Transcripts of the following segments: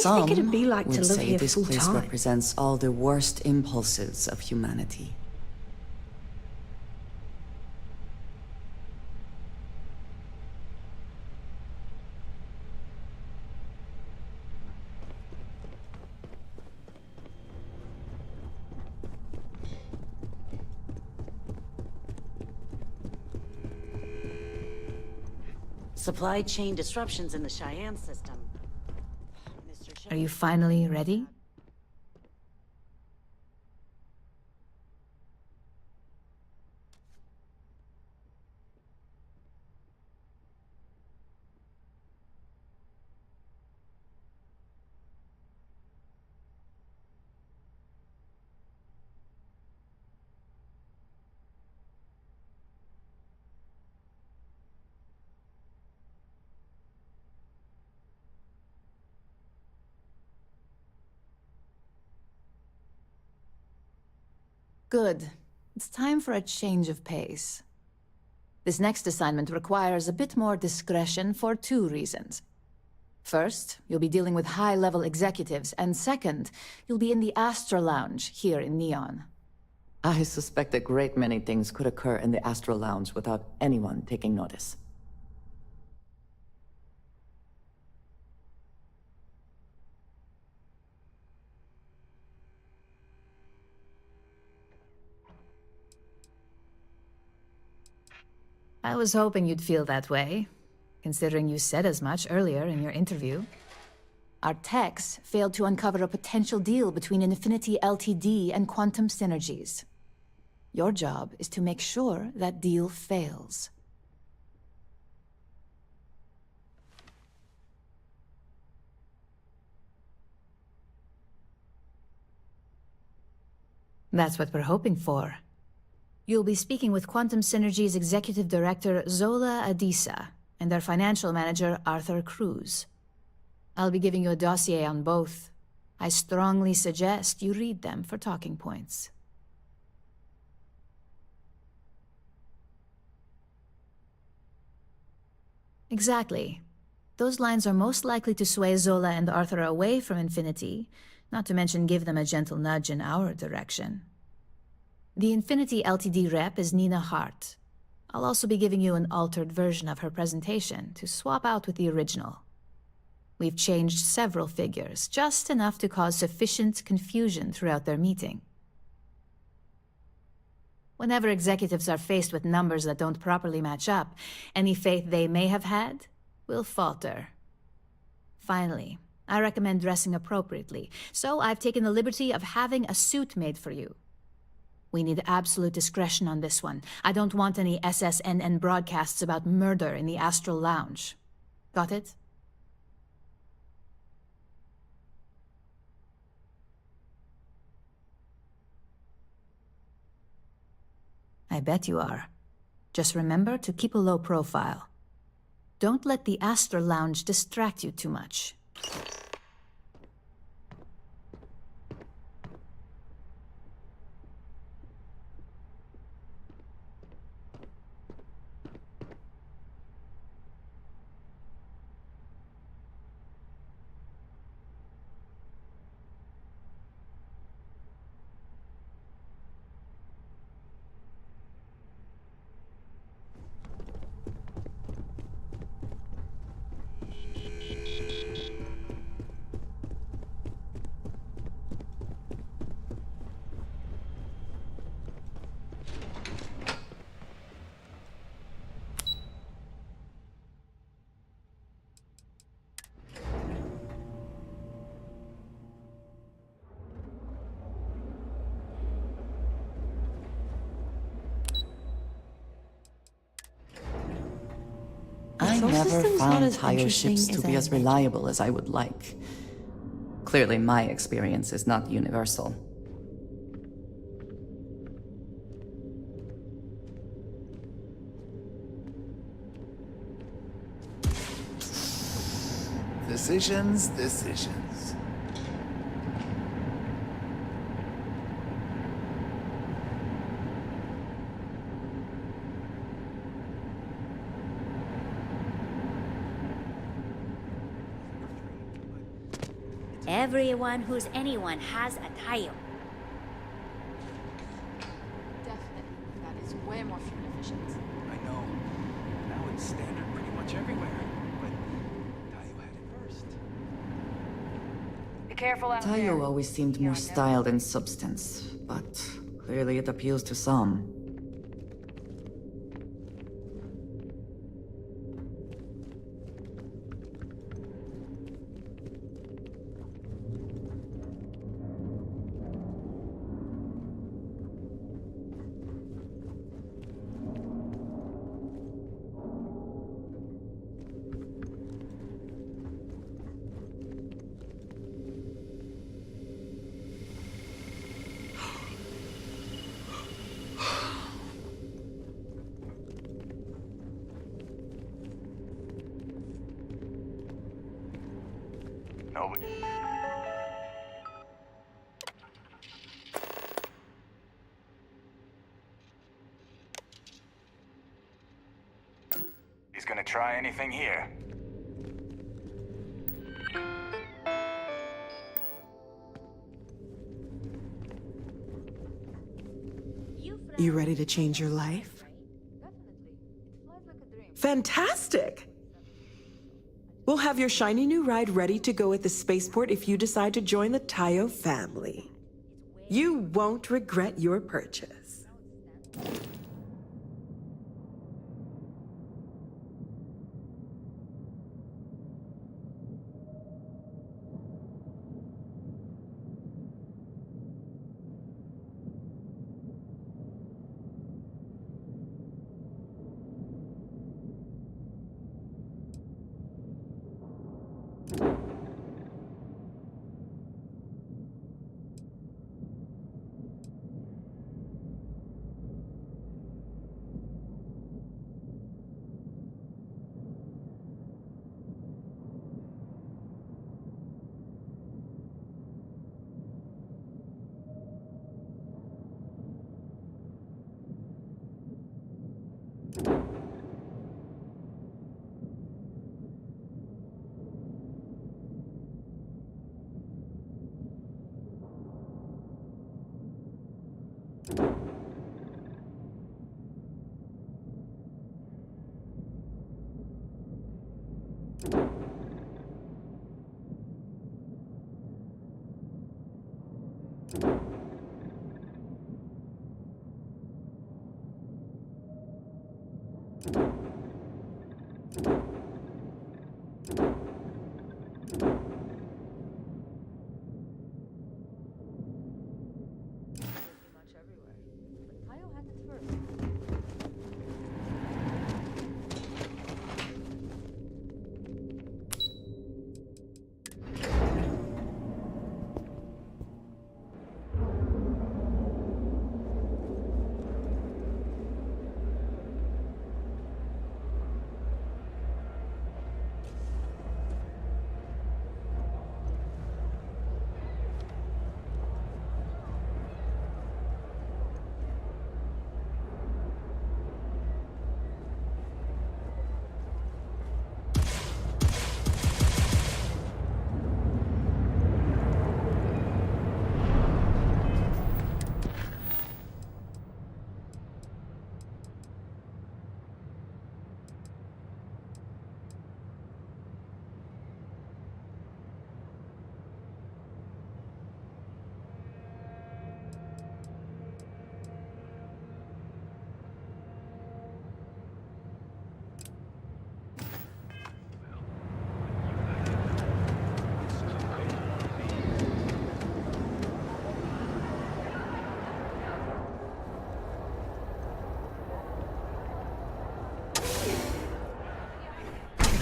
do you think it'd be like to would live say here this full place time? represents all the worst impulses of humanity. Supply chain disruptions in the Cheyenne system. Are you finally ready? Good. It's time for a change of pace. This next assignment requires a bit more discretion for two reasons. First, you'll be dealing with high-level executives, and second, you'll be in the Astra Lounge here in Neon. I suspect a great many things could occur in the Astral Lounge without anyone taking notice. I was hoping you'd feel that way, considering you said as much earlier in your interview. Our techs failed to uncover a potential deal between Infinity Ltd. And Quantum Synergies. Your job is to make sure that deal fails. That's what we're hoping for. You'll be speaking with Quantum Synergy's Executive Director, Zola Adisa, and their Financial Manager, Arthur Cruz. I'll be giving you a dossier on both. I strongly suggest you read them for talking points. Exactly. Those lines are most likely to sway Zola and Arthur away from Infinity, not to mention give them a gentle nudge in our direction. The Infinity Ltd. Rep is Nina Hart. I'll also be giving you an altered version of her presentation to swap out with the original. We've changed several figures, just enough to cause sufficient confusion throughout their meeting. Whenever executives are faced with numbers that don't properly match up, any faith they may have had will falter. Finally, I recommend dressing appropriately, so I've taken the liberty of having a suit made for you. We need absolute discretion on this one. I don't want any SSNN broadcasts about murder in the Astral Lounge. Got it? I bet you are. Just remember to keep a low profile. Don't let the Astral Lounge distract you too much. I never found Tire ships to be as reliable as I would like. Clearly, my experience is not universal. Decisions. Everyone who's anyone has a Tayo. Definitely. That is way more fuel efficient. I know. Now it's standard pretty much everywhere. But Tayo had it first. Be careful out there. Tayo always seemed more style than substance, but clearly it appeals to some. Nobody. He's gonna try anything here. You ready to change your life? Fantastic! We'll have your shiny new ride ready to go at the spaceport if you decide to join the Tayo family. You won't regret your purchase.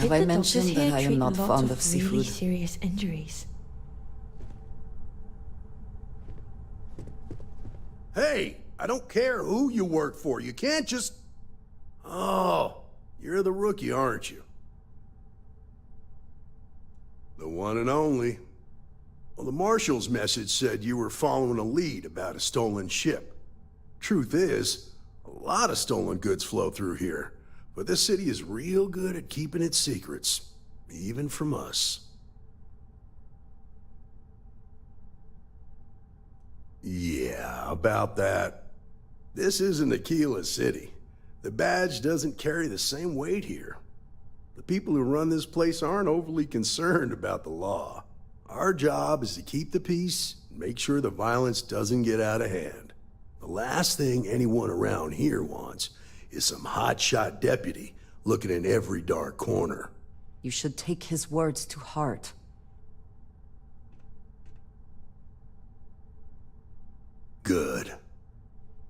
Have I mentioned that I am not fond of seafood? Really serious injuries. Hey, I don't care who you work for. You can't just... Oh, you're the rookie, aren't you? The one and only. Well, the Marshal's message said you were following a lead about a stolen ship. Truth is, a lot of stolen goods flow through here. But this city is real good at keeping its secrets, even from us. Yeah, about that. This isn't Aquila City. The badge doesn't carry the same weight here. The people who run this place aren't overly concerned about the law. Our job is to keep the peace and make sure the violence doesn't get out of hand. The last thing anyone around here wants is some hotshot deputy looking in every dark corner. You should take his words to heart. Good.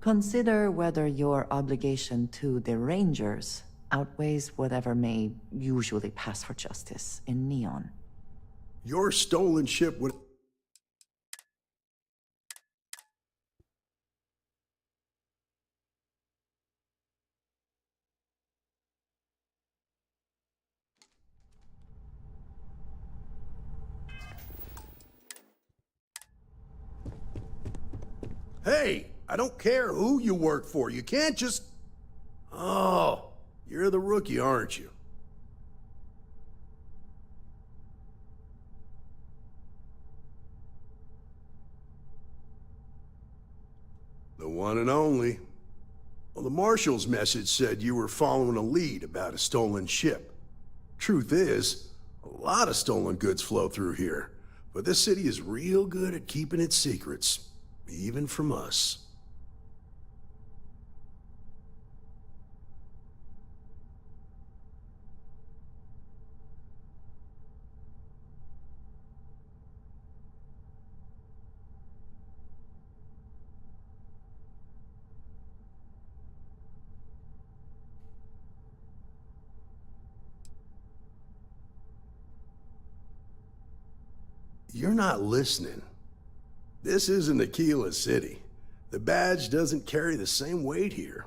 Consider whether your obligation to the Rangers outweighs whatever may usually pass for justice in Neon. Your stolen ship would... Hey, I don't care who you work for. You can't just... Oh, you're the rookie, aren't you? The one and only. Well, the Marshal's message said you were following a lead about a stolen ship. Truth is, a lot of stolen goods flow through here, but this city is real good at keeping its secrets, even from us. You're not listening. This isn't Aquila City. The badge doesn't carry the same weight here.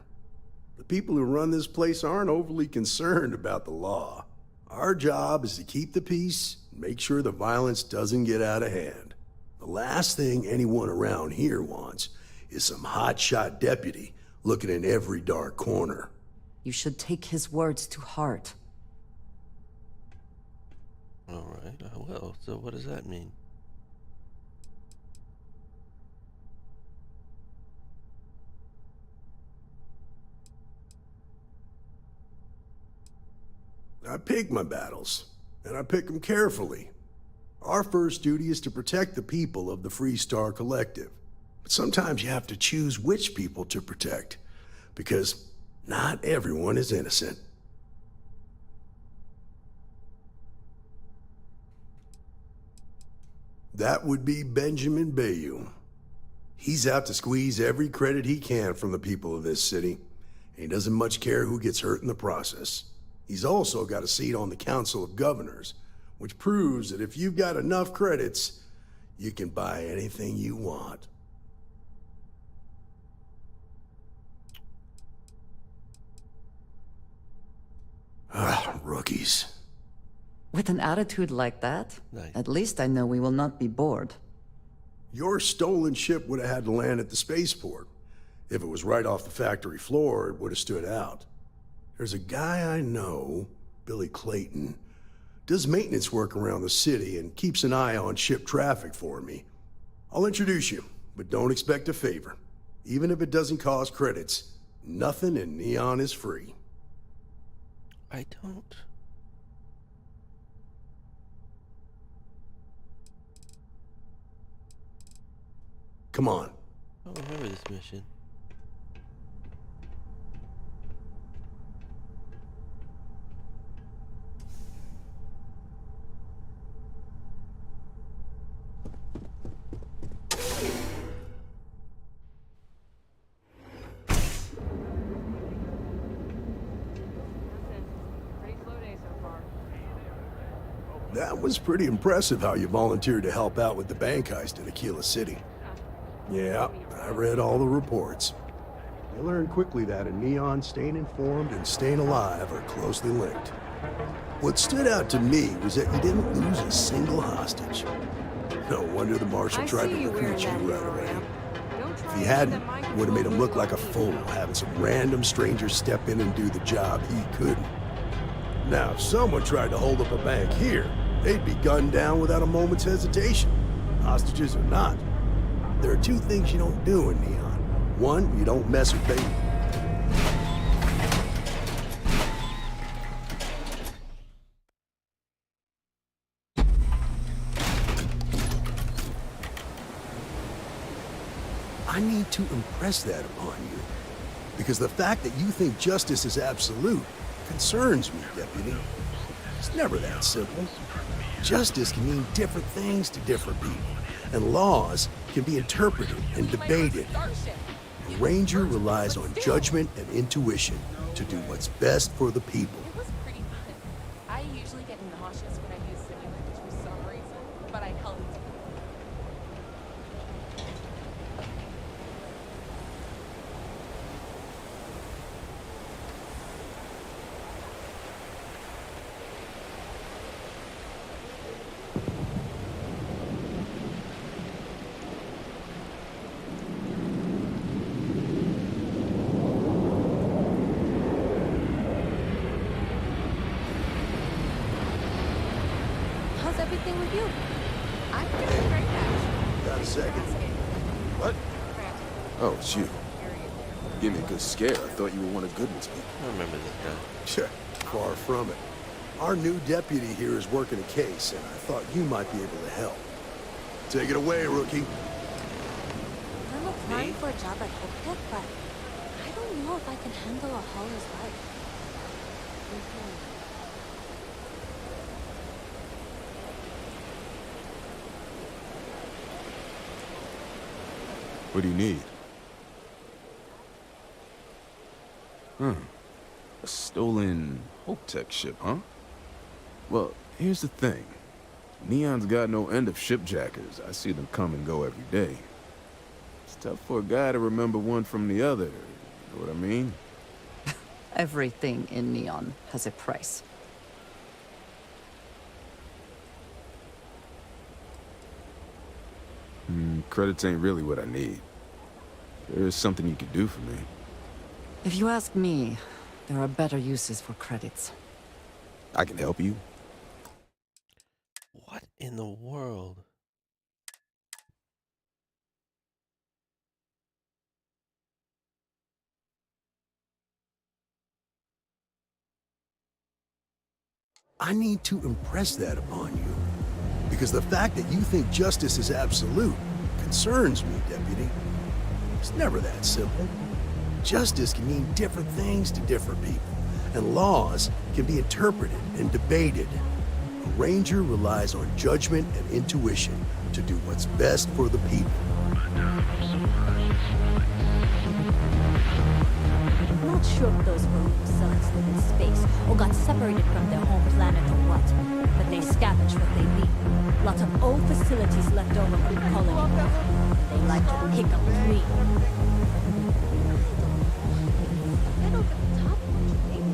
The people who run this place aren't overly concerned about the law. Our job is to keep the peace and make sure the violence doesn't get out of hand. The last thing anyone around here wants is some hotshot deputy looking in every dark corner. You should take his words to heart. All right, I will. So what does that mean? I pick my battles, and I pick them carefully. Our first duty is to protect the people of the Freestar Collective. But sometimes you have to choose which people to protect, because not everyone is innocent. That would be Benjamin Bayou. He's out to squeeze every credit he can from the people of this city, and he doesn't much care who gets hurt in the process. He's also got a seat on the Council of Governors, which proves that if you've got enough credits, you can buy anything you want. Ah, rookies. With an attitude like that, Nice. at least I know we will not be bored. Your stolen ship would have had to land at the spaceport. If it was right off the factory floor, it would have stood out. There's a guy I know, Billy Clayton, does maintenance work around the city and keeps an eye on ship traffic for me. I'll introduce you, but don't expect a favor. Even if it doesn't cost credits, nothing in Neon is free. I don't. Come on. I don't remember this mission. Pretty slow day so far. That was pretty impressive how you volunteered to help out with the bank heist in Aquila City. Yeah, I read all the reports. I learned quickly that in Neon, staying informed and staying alive are closely linked. What stood out to me was that you didn't lose a single hostage. No wonder the Marshal tried to recruit you right away. If he hadn't, it would have made him look like a fool, having some random stranger step in and do the job he couldn't. Now, if someone tried to hold up a bank here, they'd be gunned down without a moment's hesitation. Hostages or not. There are two things you don't do in Neon. One, you don't mess with baby. I need to impress that upon you. Because the fact that you think justice is absolute concerns me, Deputy. It's never that simple. Justice can mean different things to different people, and laws can be interpreted and debated. The Ranger relies on judgment and intuition to do what's best for the people. It was pretty fun. I usually get nauseous when I use simulators for some reason, but I held it. How's everything with you? I'm doing great, actually. Got a second? What? Oh, it's you. Give me a good scare. I thought you were one of Goodman's people. I remember this guy. Sure, far from it. Our new deputy here is working a case, and I thought you might be able to help. Take it away, rookie. I'm applying for a job at HookTech, but I don't know if I can handle a hauler's life. What do you need? A stolen HopeTech ship, huh? Well, here's the thing. Neon's got no end of shipjackers. I see them come and go every day. It's tough for a guy to remember one from the other. You know what I mean? Everything in Neon has a price. Credits ain't really what I need. There is something you could do for me. If you ask me, there are better uses for credits. I can help you. What in the world? I need to impress that upon you. Because the fact that you think justice is absolute concerns me, Deputy. It's never that simple. Justice can mean different things to different people, and laws can be interpreted and debated. A Ranger relies on judgment and intuition to do what's best for the people. I'm not sure if those rogue suns live in space or got separated from their home planet or what, but they scavenge what they leave. Lots of old facilities left over from the colony. They like to pick up three. Head over the top, don't you think?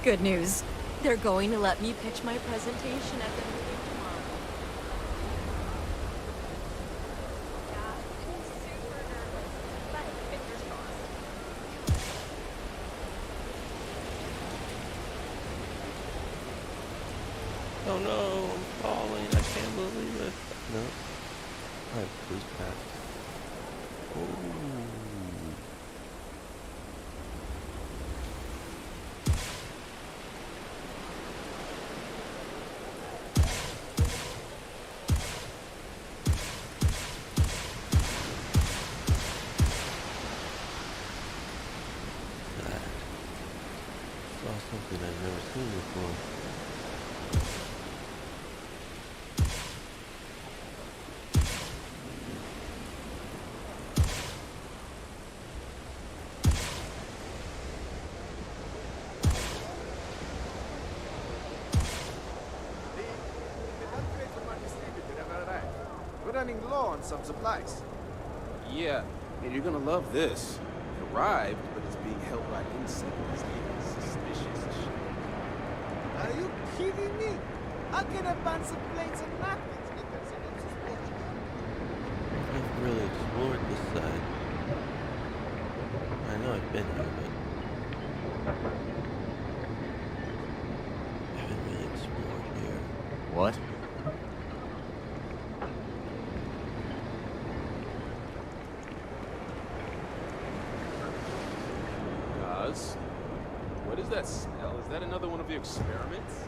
Good news. They're going to let me pitch my presentation at the meeting tomorrow. Yeah, I'm super nervous, but fingers crossed. Oh no, I'm falling. I can't believe it. No. Alright, please pass. Oh. Something I've never seen before. running low on some supplies. Yeah, and you're gonna love this. It arrived, but it's being held by insects. Suspicious shit. Are you kidding me? How can I ban some planes and napkins because of them suspicious? I've really explored this side. I know I've been here, but I haven't really explored here. What? Guys, what is that smell? Is that another one of your experiments?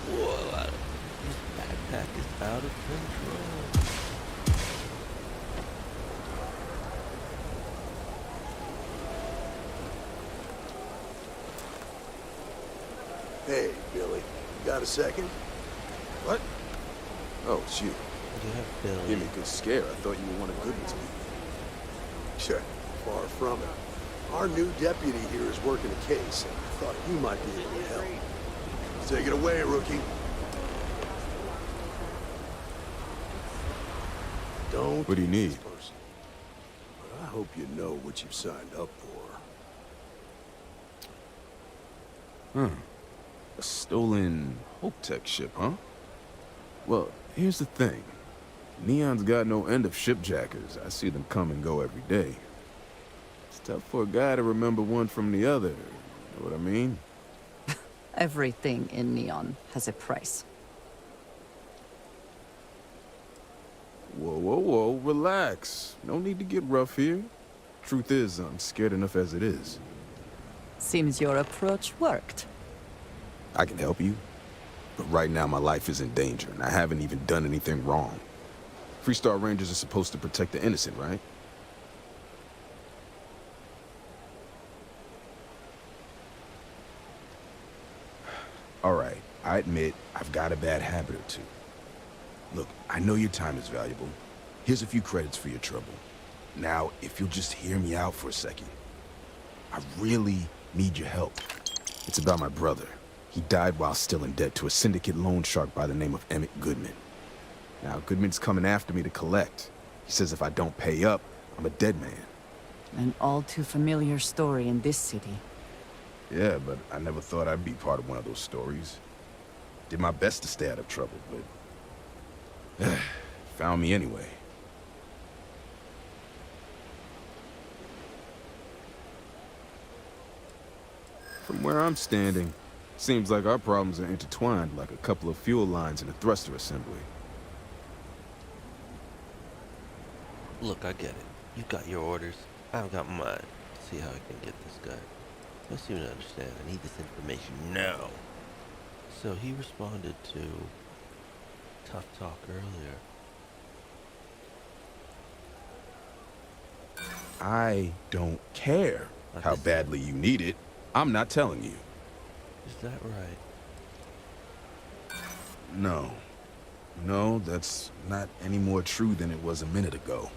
Whoa, this backpack is out of control. Hey, Billy. Got a second? What? Oh, it's you. What do you have, Billy? Give me a good scare. I thought you were one of Goodman's people. Sure. Far from it. Our new deputy here is working a case, and I thought he might be able to help. Take it away, rookie. Don't. What do you need? This person. But I hope you know what you've signed up for. A stolen HopeTech ship, huh? Well, here's the thing. Neon's got no end of shipjackers. I see them come and go every day. It's tough for a guy to remember one from the other. You know what I mean? Everything in Neon has a price. Whoa, whoa, whoa, relax. No need to get rough here. Truth is, I'm scared enough as it is. Seems your approach worked. I can help you, but right now my life is in danger, and I haven't even done anything wrong. Freestar Rangers are supposed to protect the innocent, right? All right, I admit I've got a bad habit or two. Look, I know your time is valuable. Here's a few credits for your trouble. Now, if you'll just hear me out for a second. I really need your help. It's about my brother. He died while still in debt to a syndicate loan shark by the name of Emmett Goodman. Now, Goodman's coming after me to collect. He says if I don't pay up, I'm a dead man. An all too familiar story in this city. Yeah, but I never thought I'd be part of one of those stories. Did my best to stay out of trouble, but found me anyway. From where I'm standing, seems like our problems are intertwined like a couple of fuel lines in a thruster assembly. Look, I get it. You've got your orders. I've got mine. See how I can get this guy. I seem to understand. I need this information now. So he responded to Tough Talk earlier. I don't care how badly you need it. I'm not telling you. Is that right? No. No, that's not any more true than it was a minute ago.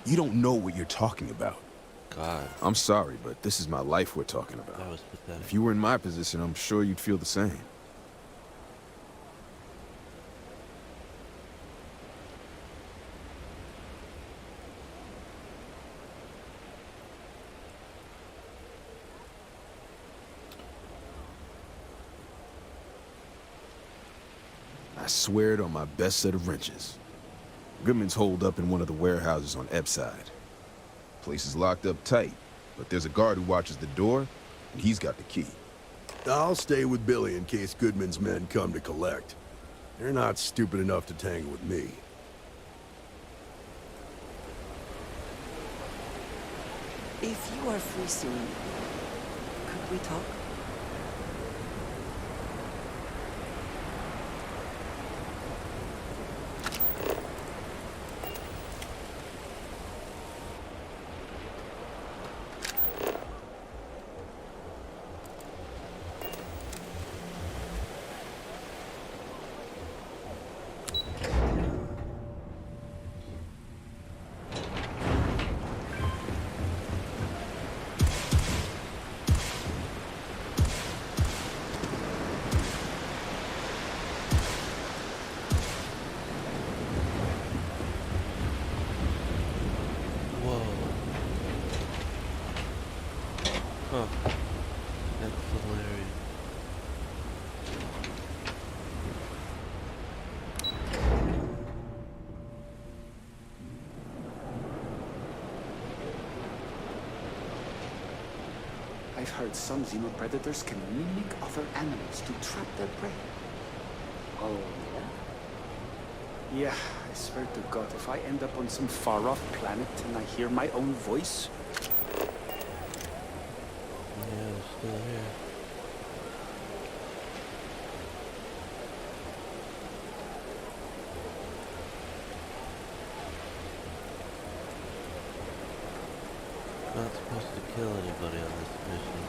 You don't know what you're talking about. God. I'm sorry, but this is my life we're talking about. That was pathetic. If you were in my position, I'm sure you'd feel the same. I swear it on my best set of wrenches. Goodman's holed up in one of the warehouses on Epside. Place is locked up tight, but there's a guard who watches the door, and he's got the key. I'll stay with Billy in case Goodman's men come to collect. They're not stupid enough to tangle with me. If you are free soon, could we talk? Huh. That's hilarious. I've heard some xenopredators can mimic other animals to trap their prey. Oh, yeah? Yeah, I swear to God, if I end up on some far-off planet and I hear my own voice... Yeah, they're still here. Not supposed to kill anybody on this mission.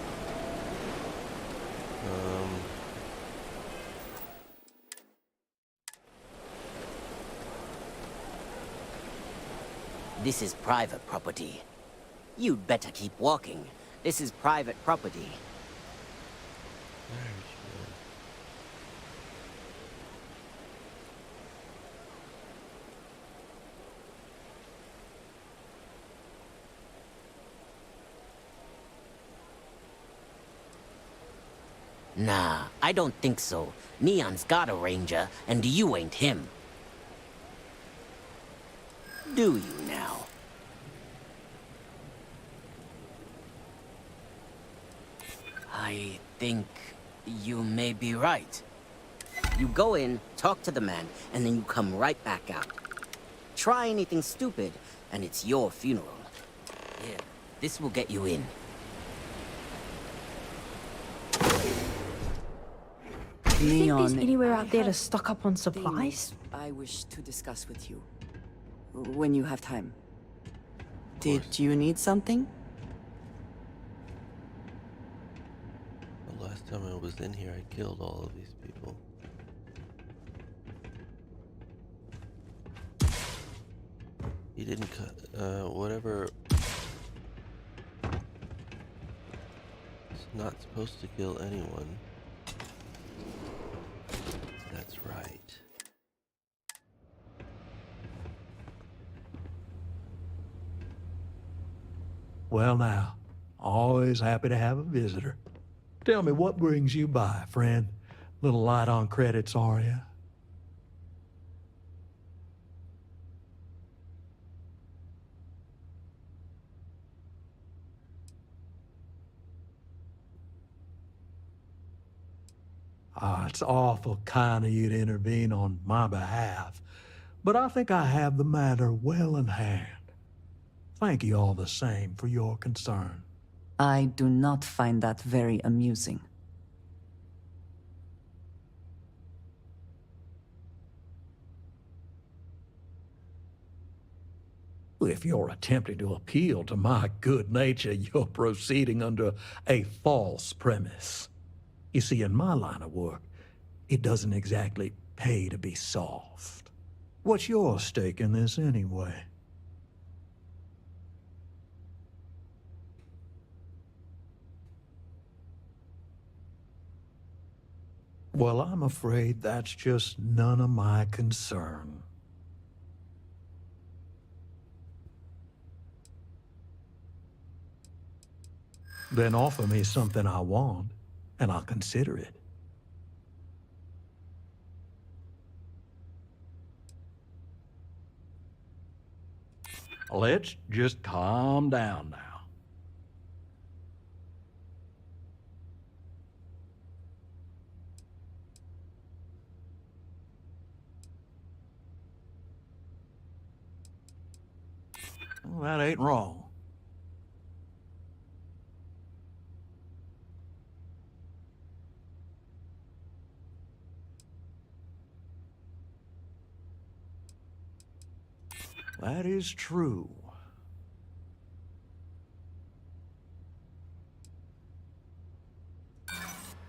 This is private property. You'd better keep walking. This is private property. Nah, I don't think so. Neon's got a ranger, and you ain't him. Do you now? I think you may be right. You go in, talk to the man, and then you come right back out. Try anything stupid, and it's your funeral. Here, this will get you in. You think there's Neon, anywhere out there to stock up on supplies? I wish to discuss with you. When you have time. Did you need something? The last time I was in here, I killed all of these people. He didn't cut, whatever. It's not supposed to kill anyone. That's right. Well now, always happy to have a visitor. Tell me, what brings you by, friend? Little light on credits, are you? It's awful kind of you to intervene on my behalf, but I think I have the matter well in hand. Thank you all the same for your concern. I do not find that very amusing. If you're attempting to appeal to my good nature, you're proceeding under a false premise. You see, in my line of work, it doesn't exactly pay to be soft. What's your stake in this anyway? Well, I'm afraid that's just none of my concern. Then offer me something I want, and I'll consider it. Let's just calm down now. Well, that ain't wrong. That is true.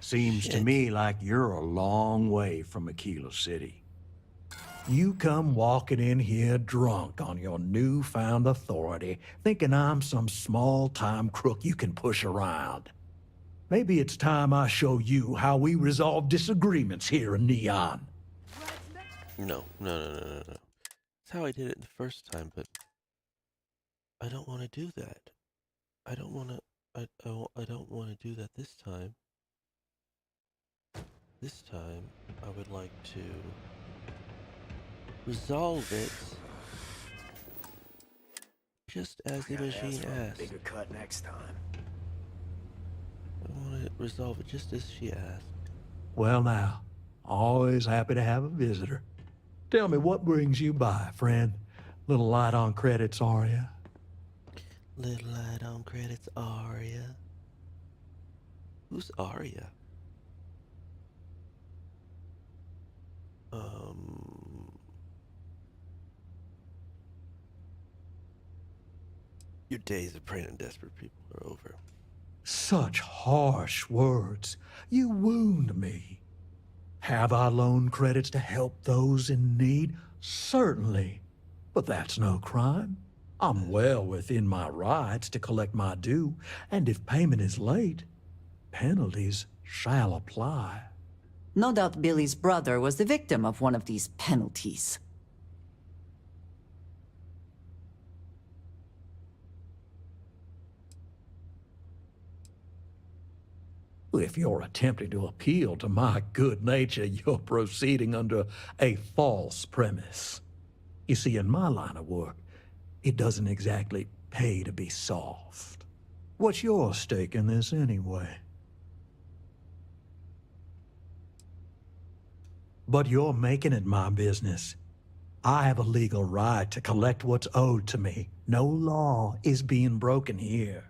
Seems to me like you're a long way from Aquila City. You come walking in here drunk on your newfound authority, thinking I'm some small-time crook you can push around. Maybe it's time I show you how we resolve disagreements here in Neon. No. That's how I did it the first time, but I don't want to do that. I don't want I don't want to do that this time. This time, I would like to resolve it just as the machine asked. Bigger cut next time. I want to resolve it just as she asked. Well now, always happy to have a visitor. Tell me, what brings you by, friend? Little light on credits, are ya? Little light on credits, Arya. Who's Arya? Your days of preying on desperate people are over. Such harsh words. You wound me. Have I loaned credits to help those in need? Certainly. But that's no crime. I'm well within my rights to collect my due, and if payment is late, penalties shall apply. No doubt Billy's brother was the victim of one of these penalties. If you're attempting to appeal to my good nature, you're proceeding under a false premise. You see, in my line of work, it doesn't exactly pay to be soft. What's your stake in this anyway? But you're making it my business. I have a legal right to collect what's owed to me. No law is being broken here.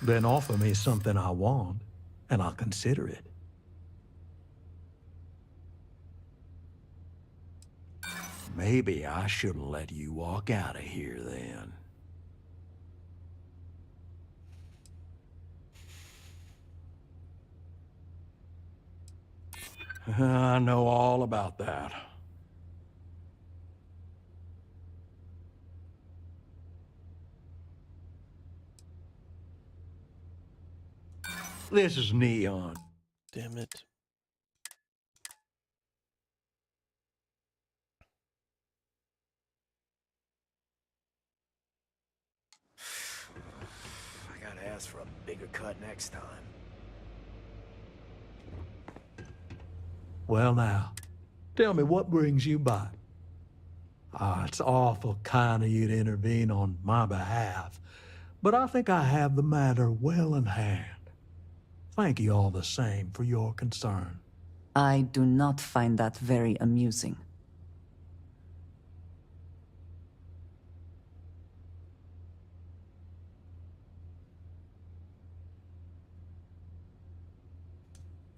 Then offer me something I want, and I'll consider it. Maybe I shouldn't let you walk out of here then. I know all about that. This is Neon. Damn it. I gotta ask for a bigger cut next time. Well now, tell me what brings you by. It's awful kind of you to intervene on my behalf, but I think I have the matter well in hand. Thank you all the same for your concern. I do not find that very amusing.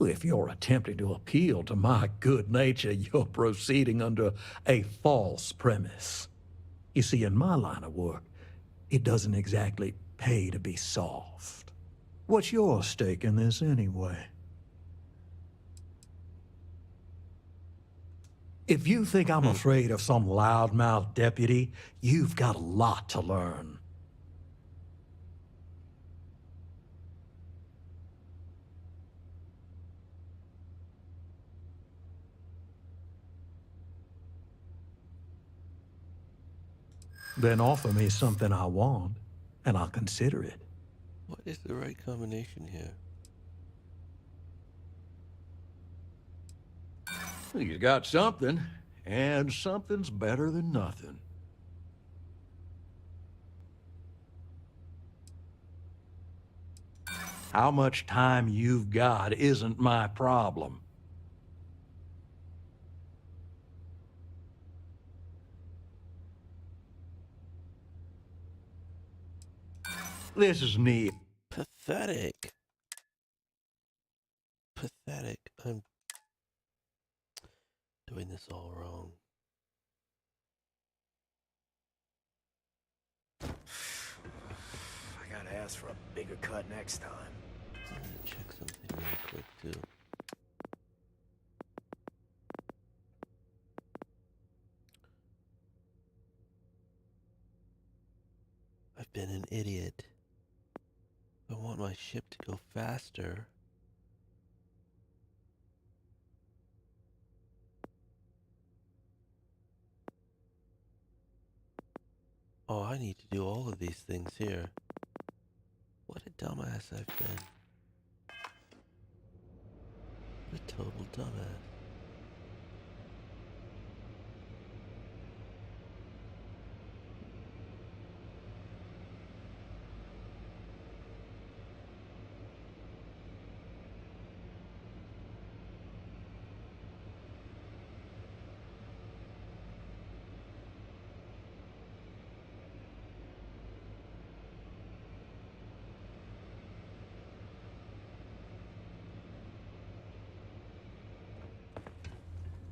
If you're attempting to appeal to my good nature, you're proceeding under a false premise. You see, in my line of work, it doesn't exactly pay to be soft. What's your stake in this anyway? If you think I'm afraid of some loudmouth deputy, you've got a lot to learn. Then offer me something I want, and I'll consider it. What is the right combination here? You got something, and something's better than nothing. How much time you've got isn't my problem. This is Neil. Pathetic. Pathetic. I'm doing this all wrong. I gotta ask for a bigger cut next time. I'm gonna check something real quick too. I've been an idiot. I want my ship to go faster. Oh, I need to do all of these things here. What a dumbass I've been. What a total dumbass.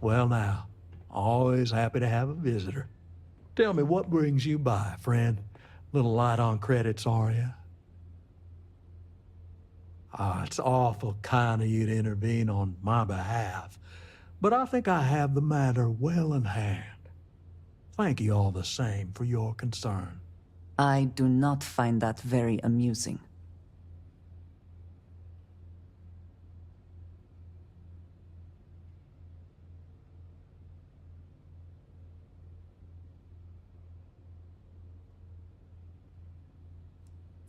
Well now, always happy to have a visitor. Tell me, what brings you by, friend? Little light on credits, are you? Ah, it's awful kind of you to intervene on my behalf, but I think I have the matter well in hand. Thank you all the same for your concern. I do not find that very amusing.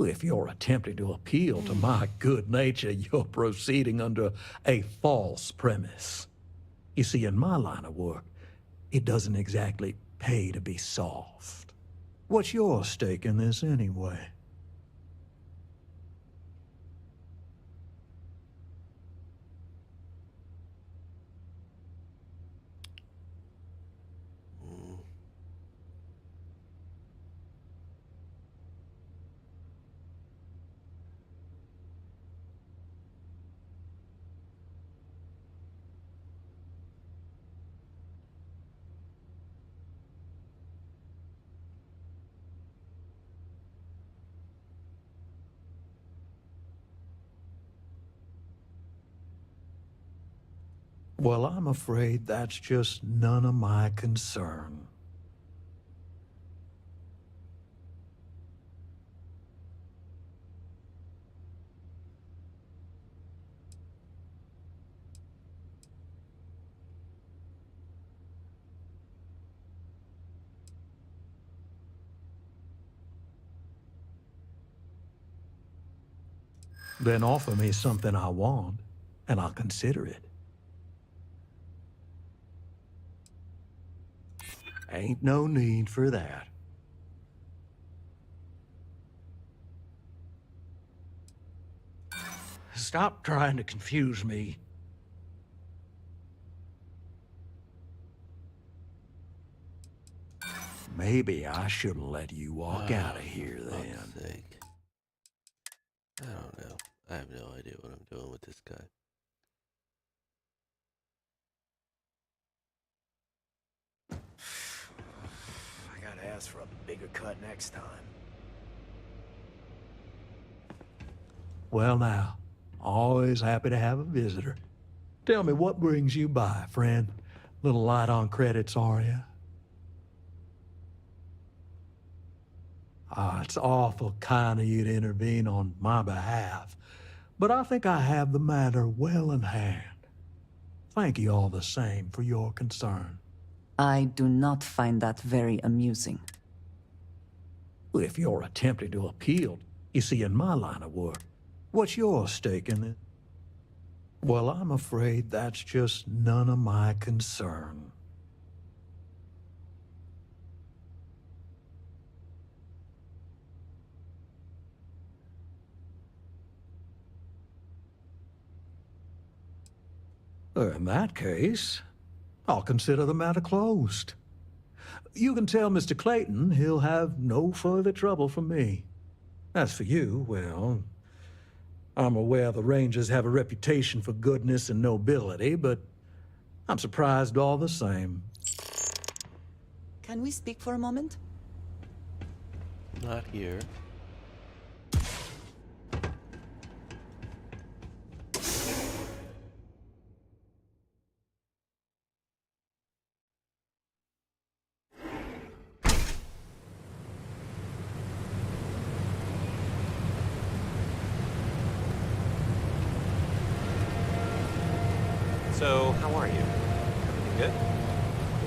If you're attempting to appeal to my good nature, you're proceeding under a false premise. You see, in my line of work, it doesn't exactly pay to be soft. What's your stake in this anyway? Well, I'm afraid that's just none of my concern. Then offer me something I want, and I'll consider it. Ain't no need for that. Stop trying to confuse me. Maybe I should have let you walk out of here then. For fuck's sake. I don't know. I have no idea what I'm doing with this guy. I gotta ask for a bigger cut next time. Well now, always happy to have a visitor. Tell me, what brings you by, friend? Little light on credits, are you? Ah, it's awful kind of you to intervene on my behalf, but I think I have the matter well in hand. Thank you all the same for your concern. I do not find that very amusing. If you're attempting to appeal, you see, in my line of work, what's your stake in it? Well, I'm afraid that's just none of my concern. In that case, I'll consider the matter closed. You can tell Mr. Clayton he'll have no further trouble from me. As for you, well, I'm aware the Rangers have a reputation for goodness and nobility, but I'm surprised all the same. Can we speak for a moment? Not here. So, how are you? Everything good?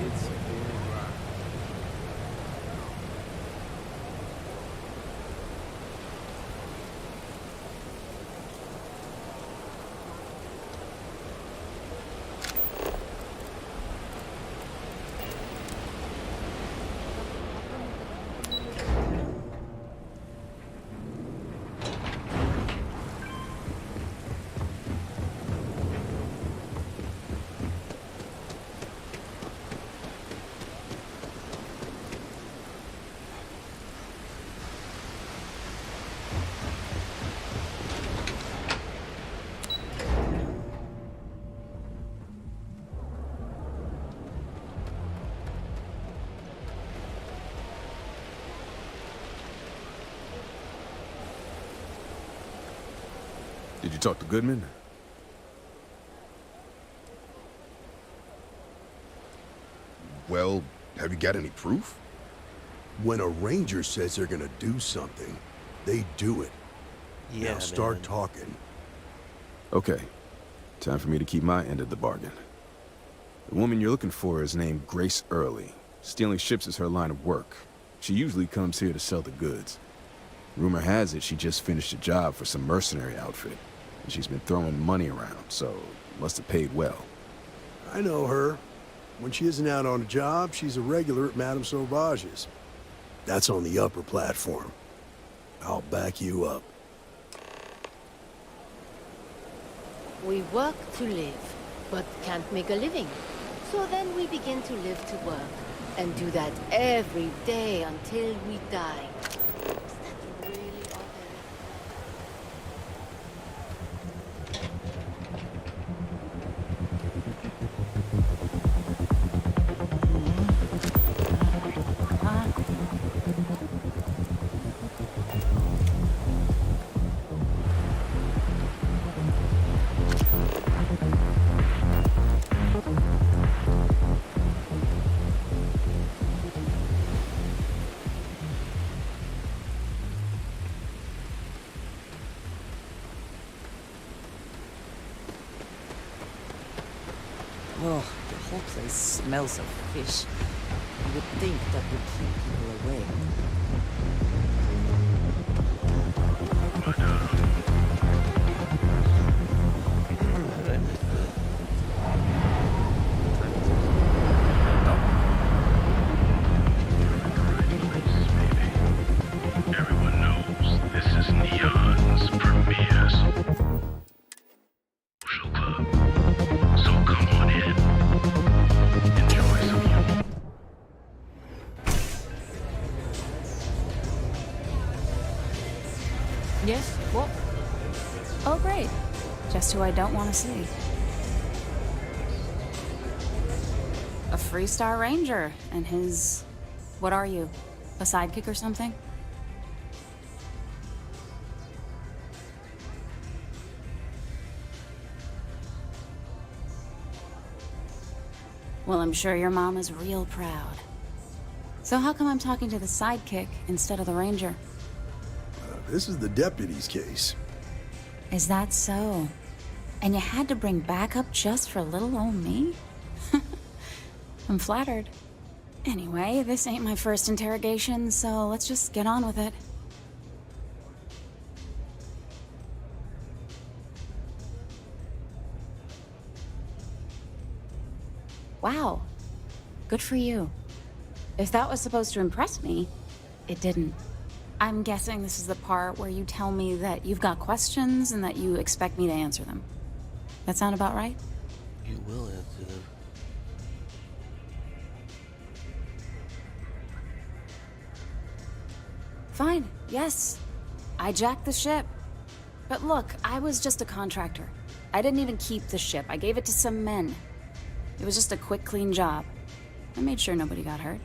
It's very rough. Did you talk to Goodman? Well, have you got any proof? When a ranger says they're gonna do something, they do it. Yeah, now start man. talking. Okay. Time for me to keep my end of the bargain. The woman you're looking for is named Grace Early. Stealing ships is her line of work. She usually comes here to sell the goods. Rumor has it she just finished a job for some mercenary outfit, and she's been throwing money around, so must have paid well. I know her. When she isn't out on a job, she's a regular at Madame Sauvage's. That's on the upper platform. I'll back you up. We work to live, but can't make a living. So then we begin to live to work, and do that every day until we die. Is that really all Oh, the whole place smells of fish. You would think that would keep people away. Everyone knows this is Neon's premiere social club. So come on in. Enjoy some Yes? What? Oh, great. Just who I don't want to see. A Freestar Ranger and his... What are you? A sidekick or something? Well, I'm sure your mom is real proud. So how come I'm talking to the sidekick instead of the ranger? This is the deputy's case. Is that so? And you had to bring backup just for little old me? I'm flattered. Anyway, this ain't my first interrogation, so let's just get on with it. Wow. Good for you. If that was supposed to impress me, it didn't. I'm guessing this is the part where you tell me that you've got questions and that you expect me to answer them. That sound about right? You will answer them. Fine, yes. I jacked the ship. But look, I was just a contractor. I didn't even keep the ship. I gave it to some men. It was just a quick, clean job. I made sure nobody got hurt.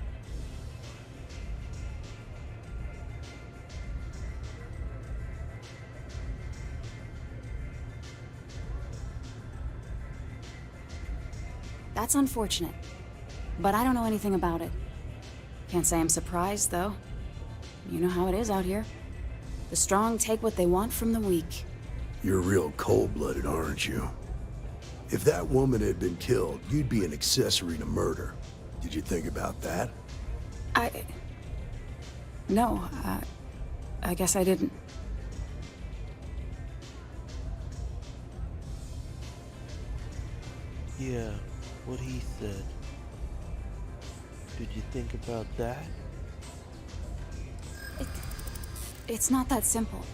That's unfortunate. But I don't know anything about it. Can't say I'm surprised, though. You know how it is out here. The strong take what they want from the weak. You're real cold-blooded, aren't you? If that woman had been killed, you'd be an accessory to murder. Did you think about that? No, I guess I didn't. Yeah, what he said. Did you think about that? It's not that simple.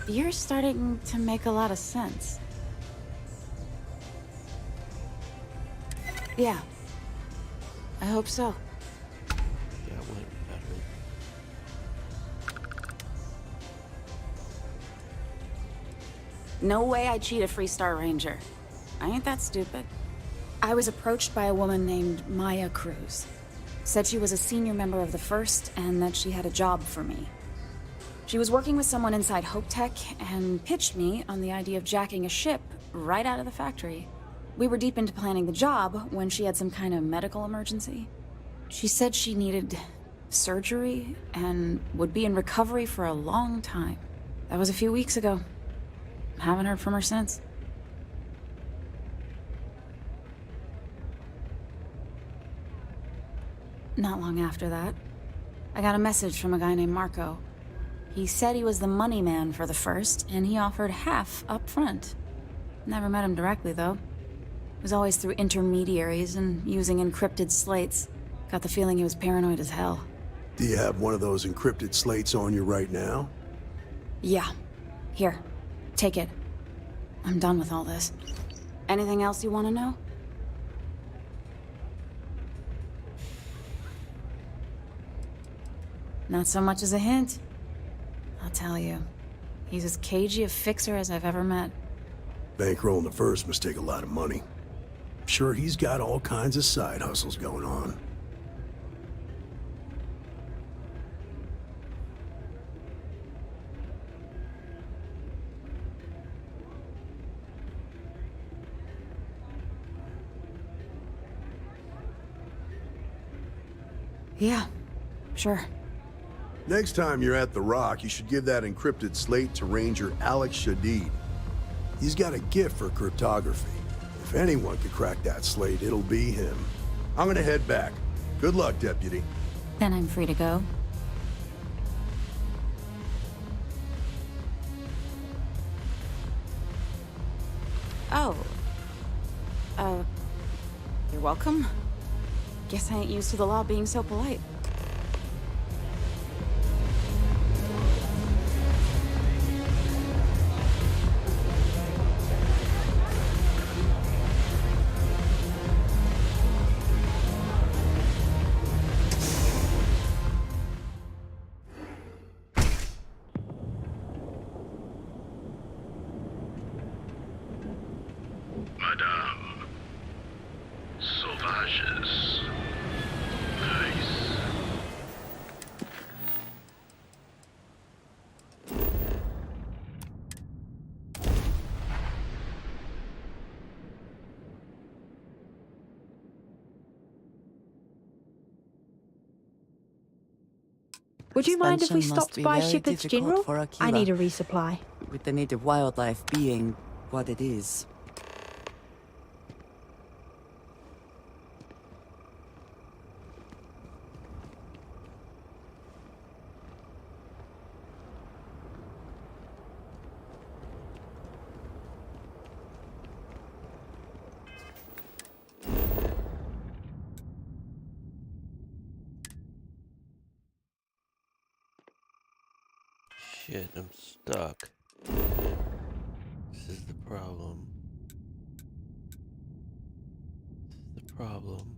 You're starting to make a lot of sense. Yeah. I hope so. That went better. No way I'd cheat a Freestar Ranger. I ain't that stupid. I was approached by a woman named Maya Cruz. Said she was a senior member of the First and that she had a job for me. She was working with someone inside Hope Tech and pitched me on the idea of jacking a ship right out of the factory. We were deep into planning the job when she had some kind of medical emergency. She said she needed surgery and would be in recovery for a long time. That was a few weeks ago. Haven't heard from her since. Not long after that, I got a message from a guy named Marco. He said he was the money man for the First, and he offered half up front. Never met him directly, though. It was always through intermediaries and using encrypted slates. Got the feeling he was paranoid as hell. Do you have one of those encrypted slates on you right now? Yeah. Here. Take it. I'm done with all this. Anything else you want to know? Not so much as a hint. I'll tell you. He's as cagey a fixer as I've ever met. Bankrolling the First must take a lot of money. I'm sure he's got all kinds of side hustles going on. Yeah, sure. Next time you're at the Rock, you should give that encrypted slate to Ranger Alex Shadid. He's got a gift for cryptography. If anyone could crack that slate, it'll be him. I'm gonna head back. Good luck, Deputy. Then I'm free to go. Oh. You're welcome. Guess I ain't used to the law being so polite. Madame. Sauvages. Nice. Would you mind if we Suspension must stopped be by very Shepard's difficult General? for a I killer, need a resupply. with the native wildlife being what it is. Shit, I'm stuck. This is the problem. This is the problem.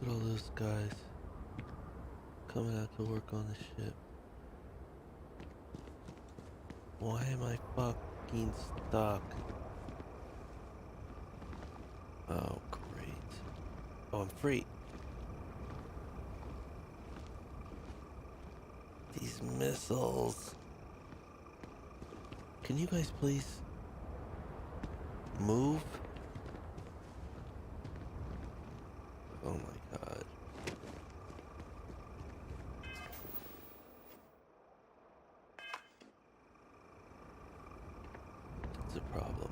Look at all those guys coming out to work on the ship. Why am I fucking stuck? Oh, great. Oh, I'm free. These missiles. Can you guys please move? Oh my god. It's a problem.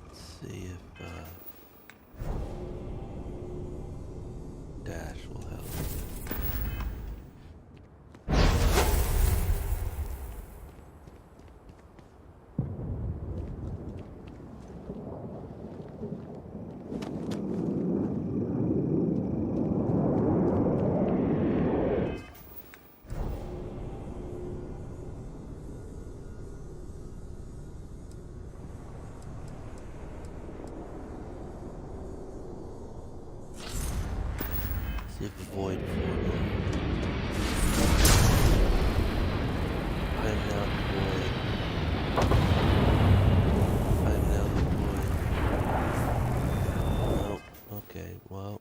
Let's see if Dash will help. See if the void formula. I am now the void. I am now the void. Nope. Okay, well.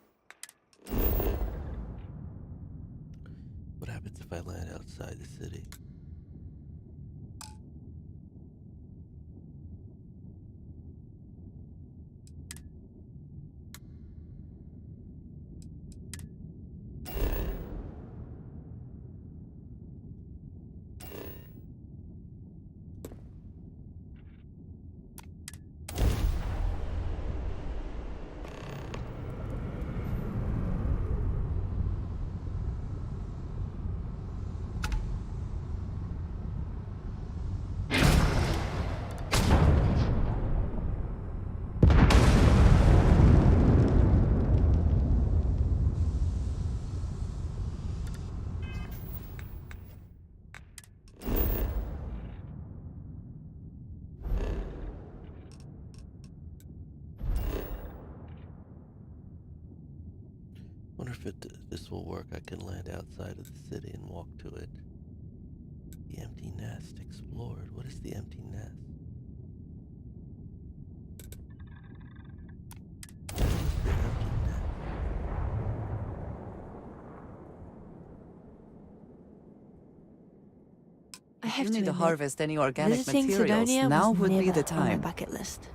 What happens if I land outside the city? Wonder if this will work. I can land outside of the city and walk to it. The empty nest explored. What is the empty nest? What is the empty nest? I have to need to harvest any organic materials. Now would be the time. On my bucket list.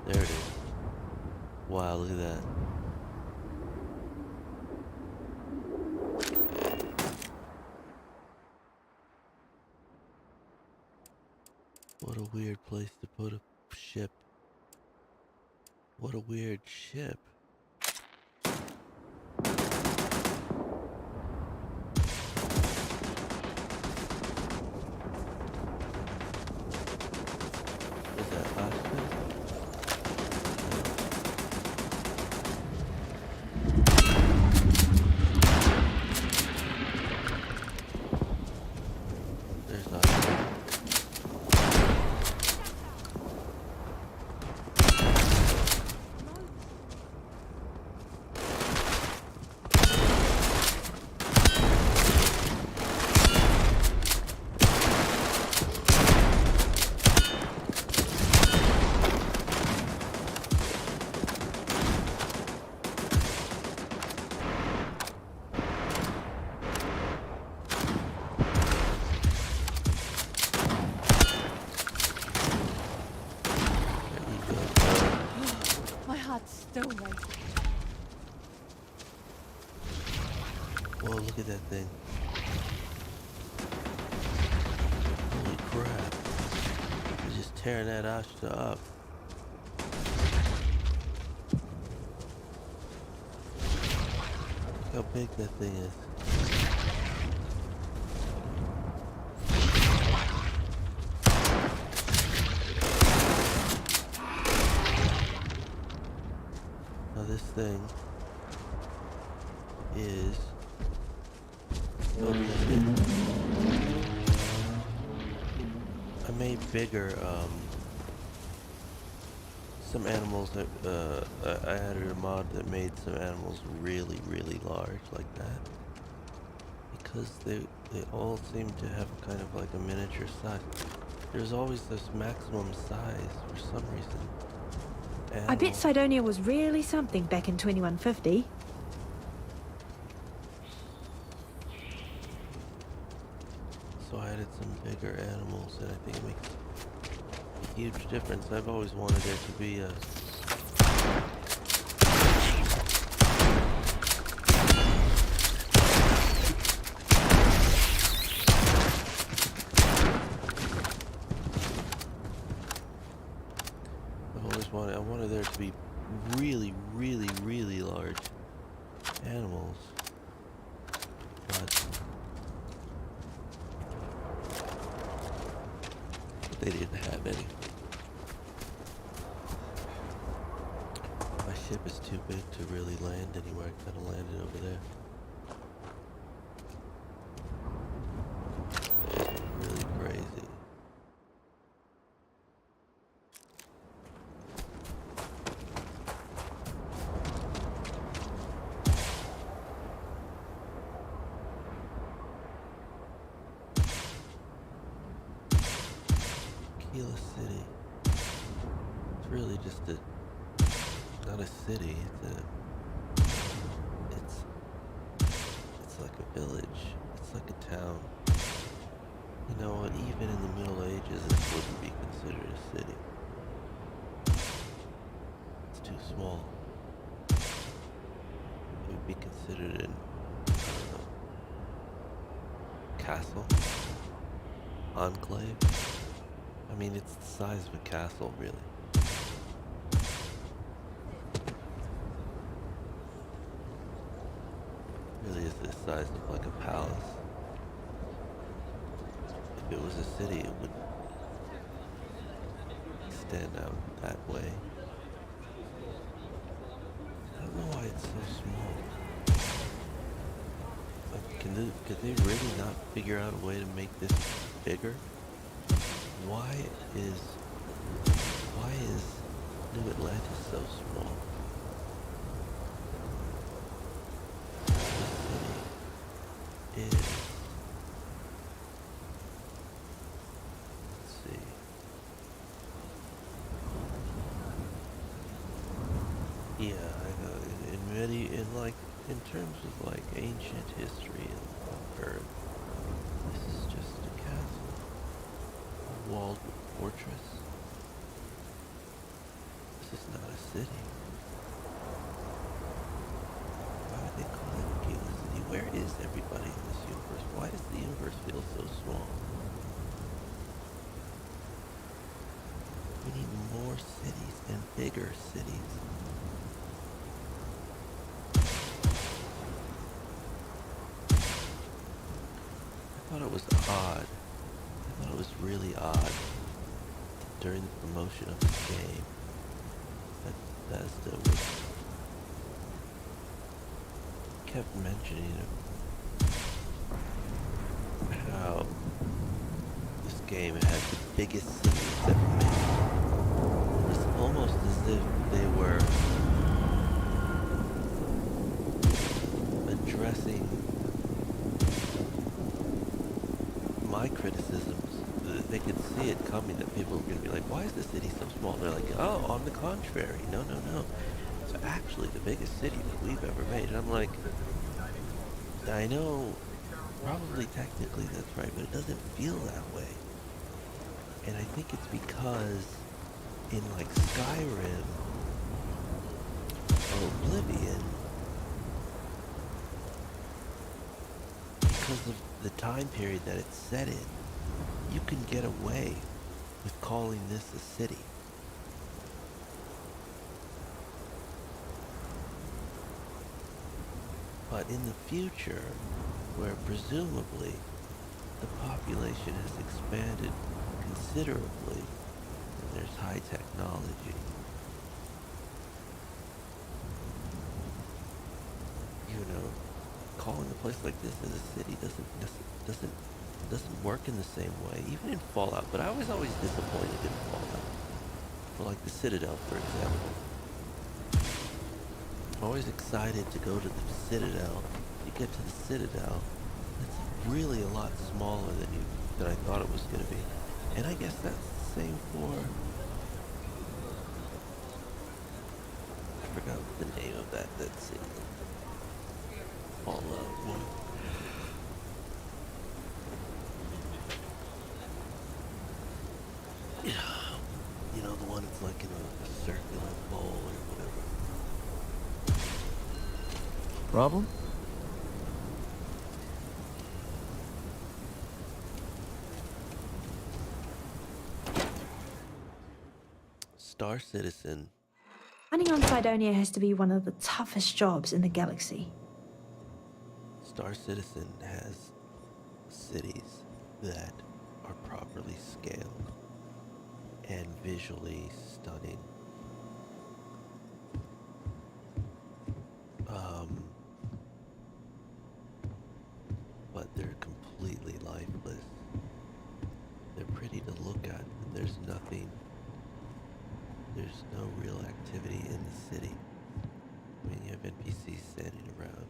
There it is. Wow, look at that. What a weird place to put a ship. What a weird ship. Is that last bit? There's not. So right. Whoa, look at that thing. Holy crap. They're just tearing that Ashta up. Look how big that thing is. This thing is I made bigger some animals that I added a mod that made some animals really large like that because they all seem to have kind of like a miniature size. There's always this maximum size for some reason. I bet Sidonia was really something back in 2150. So I added some bigger animals, and I think it makes a huge difference. I've always wanted there to be a... I wanted there to be really, really, really large animals. But they didn't have any. My ship is too big to really land anywhere. I gotta land it over there. It's really crazy. Keela City. It's really just not a city. It's like a village. It's like a town. You know what? Even in the Middle Ages, it wouldn't be considered a city. It's too small. It would be considered an, I don't know, castle, enclave. I mean, it's the size of a castle, really. Really is the size of like a palace. If it was a city, it would stand out that way. I don't know why it's so small. Like, could they really not figure out a way to make this bigger? Why is New Atlantis so small? The city is, let's see. Yeah, I know. In terms of like ancient history on Earth, this is just a castle. Walled fortress. This is not a city. Why would they call it Keela City? Where is everybody in this universe? Why does the universe feel so small? We need more cities and bigger cities. I thought it was odd. I thought it was really odd during the promotion of this game that Bethesda kept mentioning how this game had the biggest cities ever made. It's almost as if they were addressing my criticisms. They could see it coming, that people were going to be like, why is the city so small? They're like, oh, on the contrary, no. It's actually the biggest city that we've ever made. And I'm like, I know, probably technically that's right, but it doesn't feel that way. And I think it's because in like Skyrim or Oblivion, because of the time period that it's set in, you can get away with calling this a city. But in the future, where presumably the population has expanded considerably and there's high technology, you know, calling a place like this as a city doesn't work in the same way, even in Fallout. But I was always disappointed in Fallout. For like the Citadel, for example. I'm always excited to go to the Citadel. You get to the Citadel, it's really a lot smaller than I thought it was going to be. And I guess that's the same for... I forgot the name of that city. Fallout 1. You know, the one that's like in a circular bowl or whatever. Problem? Star Citizen. Mining on Cydonia has to be one of the toughest jobs in the galaxy. Star Citizen has cities that are properly scaled and visually stunning. But they're completely lifeless. They're pretty to look at, but there's no real activity in the city. I mean, you have NPCs standing around,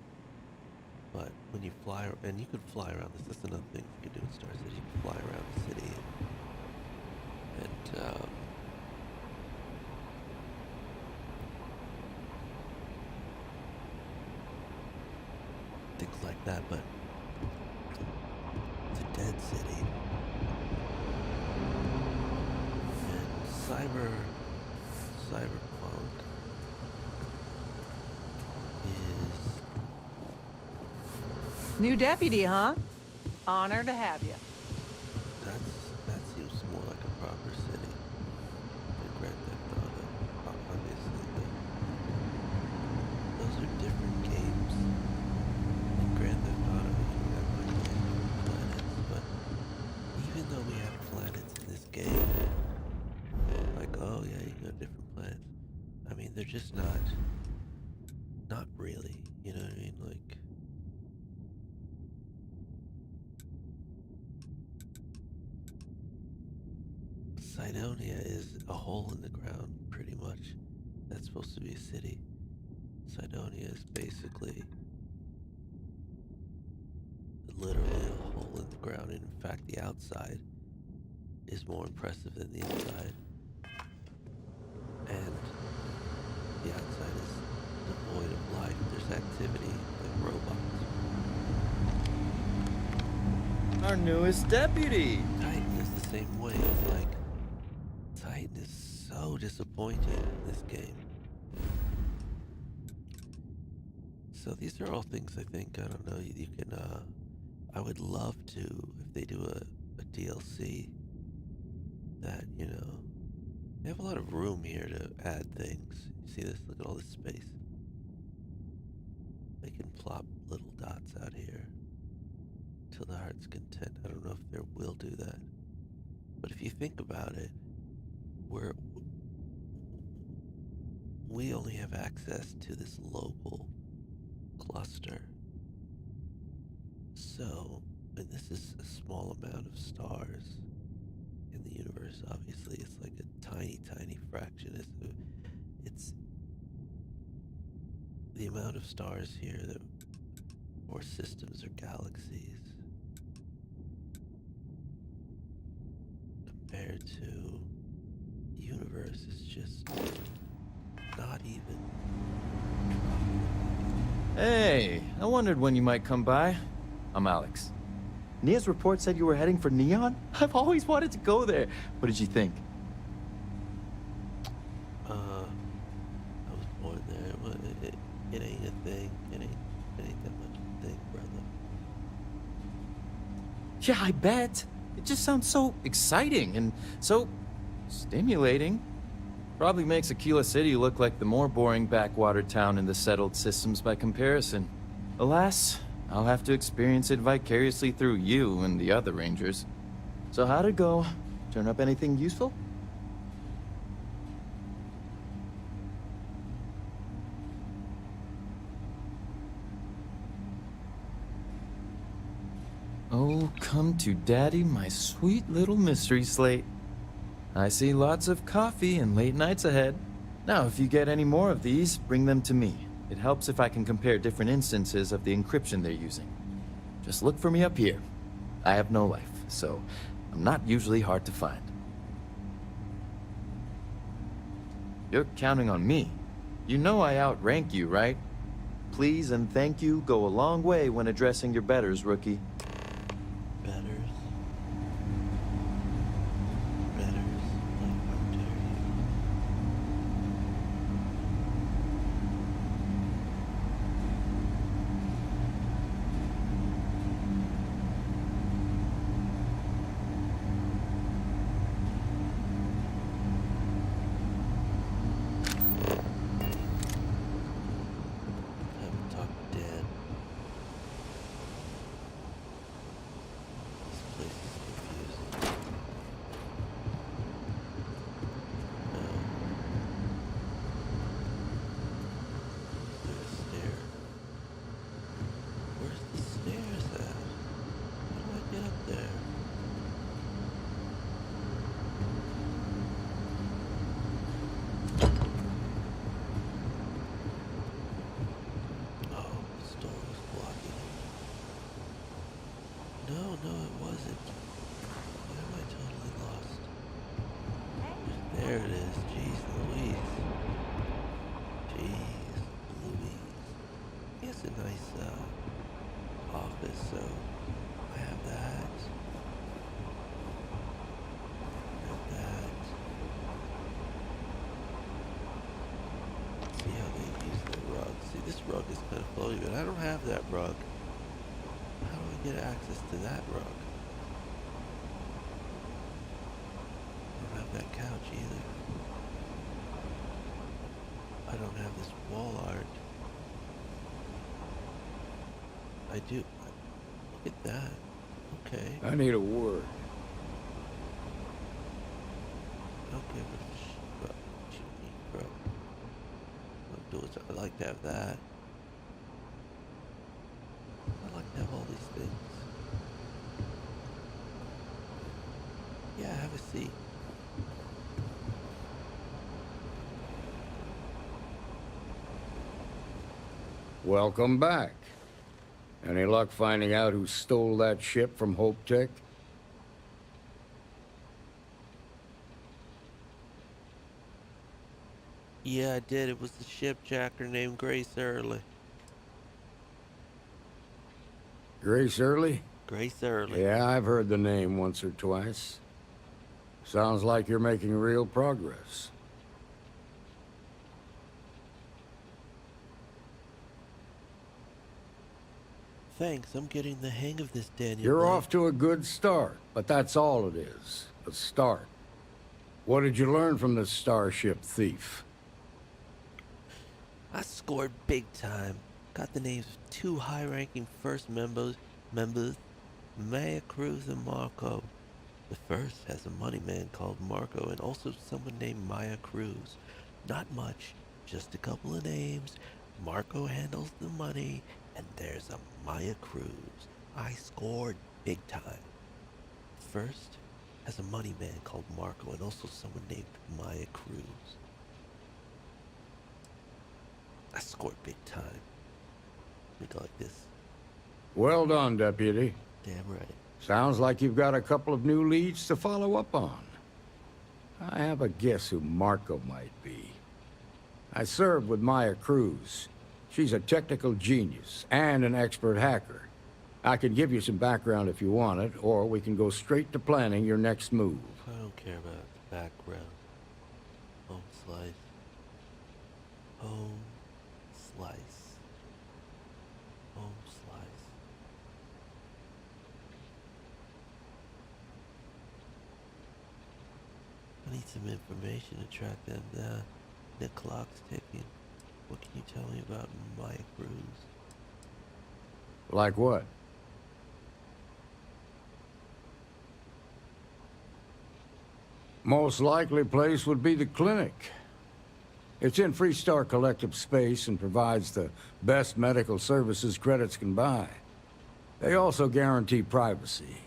but when you fly, and you could fly around this, that's another thing you can do in Star City, you can fly around the city and things like that, but it's a dead city. And cyberpunk is... New deputy, huh? Honor to have you. That seems more like a proper city than Grand Theft Auto. Obviously, those are different games. In Grand Theft Auto, you don't have like planets, but even though we have planets in this game, like, oh yeah, you can go to different planets. I mean, they're just not really, you know what I mean? Like, Cydonia is a hole in the ground, pretty much. That's supposed to be a city. Cydonia is basically literally a hole in the ground, and in fact the outside is more impressive than the inside. And the outside is devoid of life. There's activity, like robots. Our newest deputy! Titan is the same way. It's like, Titan is so disappointing in this game. So these are all things I think, I don't know, you can, I would love to, if they do a DLC that, you know, they have a lot of room here to add things. You see this? Look at all this space. They can plop little dots out here till the heart's content. I don't know if they will do that. But if you think about it, we only have access to this local cluster. So, and this is a small amount of stars in the universe. Obviously, it's like a tiny, tiny fraction. It's the amount of stars here that, or systems or galaxies, compared to the universe is just not even. Hey, I wondered when you might come by. I'm Alex. Nia's report said you were heading for Neon? I've always wanted to go there. What did you think? I was born there. Well, it ain't a thing. It ain't that much of a thing, brother. Yeah, I bet. It just sounds so exciting and so stimulating. Probably makes Aquila City look like the more boring backwater town in the settled systems by comparison. Alas, I'll have to experience it vicariously through you and the other rangers. So how'd it go? Turn up anything useful? Oh, come to daddy, my sweet little mystery slate. I see lots of coffee and late nights ahead. Now, if you get any more of these, bring them to me. It helps if I can compare different instances of the encryption they're using. Just look for me up here. I have no life, so I'm not usually hard to find. You're counting on me. You know I outrank you, right? Please and thank you go a long way when addressing your betters, rookie. Betters? There it is. Jeez Louise. Jeez Louise. It's a nice office, so I have that. See how they use the rug. See, this rug is kind of floaty, but I don't have that rug. How do I get access to that rug? I don't have that couch either. I don't have this wall art. I do. Look at that. Okay. I need a word. I'll give it a shot. Bro. I'd like to have that. I'd like to have all these things. Yeah, have a seat. Welcome back. Any luck finding out who stole that ship from Hope Tech? Yeah, I did. It was the shipjacker named Grace Early. Grace Early? Grace Early. Yeah, I've heard the name once or twice. Sounds like you're making real progress. Thanks, I'm getting the hang of this, Daniel. You're off to a good start, but that's all it is. A start. What did you learn from this starship thief? I scored big time. Got the names of two high-ranking first members, Maya Cruz and Marco. The first has a money man called Marco and also someone named Maya Cruz. Not much, just a couple of names. Marco handles the money, and there's a Maya Cruz. I scored big time. First has a money man called Marco and also someone named Maya Cruz. I scored big time. We go like this. Well done, Deputy. Damn right. Sounds like you've got a couple of new leads to follow up on. I have a guess who Marco might be. I served with Maya Cruz. She's a technical genius and an expert hacker. I can give you some background if you want it, or we can go straight to planning your next move. I don't care about the background. Home slice. Home slice. Home slice. I need some information to track them down. The clock's ticking. What can you tell me about Maya Cruz? Like what? Most likely place would be the clinic. It's in Freestar Collective space and provides the best medical services credits can buy. They also guarantee privacy,